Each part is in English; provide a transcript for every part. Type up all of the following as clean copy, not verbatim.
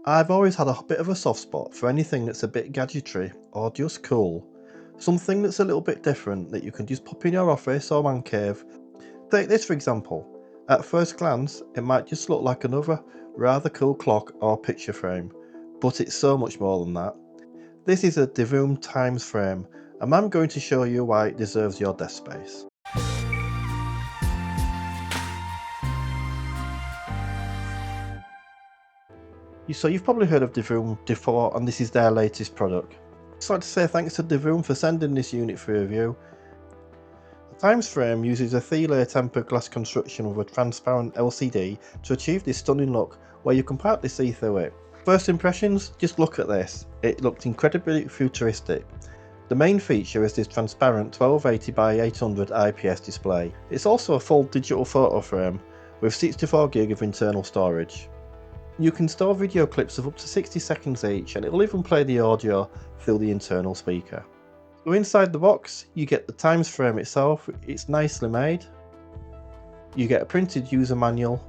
I've always had a bit of a soft spot for anything that's a bit gadgetry or just cool. Something that's a little bit different that you can just pop in your office or man cave. Take this for example. At first glance, it might just look like another rather cool clock or picture frame, but it's so much more than that. This is a Divoom Times Frame, and I'm going to show you why it deserves your desk space. So you've probably heard of Divoom before, and this is their latest product. I'd just like to say thanks to Divoom for sending this unit for review. The Times Frame uses a 3-layer tempered glass construction with a transparent LCD to achieve this stunning look where you can partly see through it. First impressions, just look at this. It looked incredibly futuristic. The main feature is this transparent 1280 by 800 IPS display. It's also a full digital photo frame with 64GB of internal storage. You can store video clips of up to 60 seconds each, and it'll even play the audio through the internal speaker. So inside the box you get the Times Frame itself. It's nicely made. You get a printed user manual.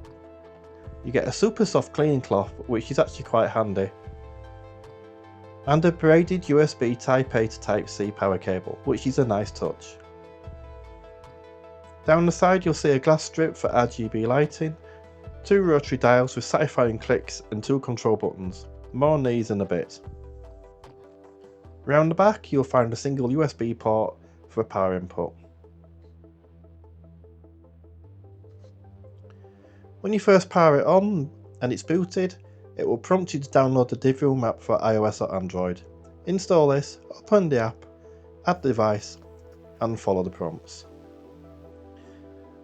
You get a super soft cleaning cloth, which is actually quite handy. And a braided USB Type A to Type C power cable, which is a nice touch. Down the side you'll see a glass strip for RGB lighting, 2 rotary dials with Sci-Fi clicks and 2 control buttons. More on these in a bit. Round the back you'll find a single USB port for a power input. When you first power it on and it's booted, it will prompt you to download the Divoom app for iOS or Android. Install this, open the app, add the device and follow the prompts.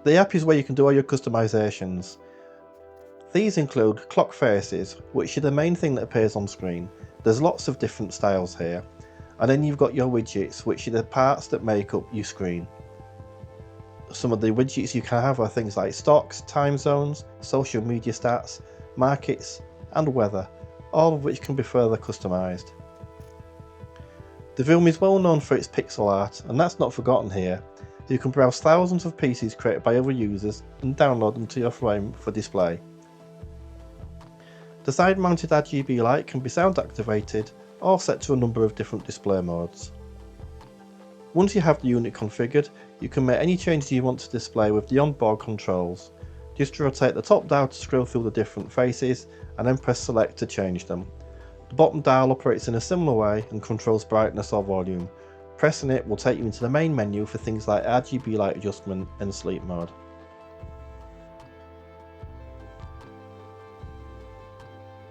The app is where you can do all your customizations. These include clock faces, which are the main thing that appears on screen. There's lots of different styles here. And then you've got your widgets, which are the parts that make up your screen. Some of the widgets you can have are things like stocks, time zones, social media stats, markets and weather, all of which can be further customised. Divoom is well known for its pixel art, and that's not forgotten here. You can browse thousands of pieces created by other users and download them to your frame for display. The side mounted RGB light can be sound activated or set to a number of different display modes. Once you have the unit configured, you can make any changes you want to display with the onboard controls. Just rotate the top dial to scroll through the different faces and then press select to change them. The bottom dial operates in a similar way and controls brightness or volume. Pressing it will take you into the main menu for things like RGB light adjustment and sleep mode.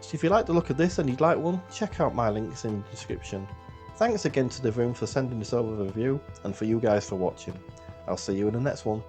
So if you like the look of this and you'd like one, check out my links in the description. Thanks again to Divoom for sending this over the review, and for you guys for watching. I'll see you in the next one.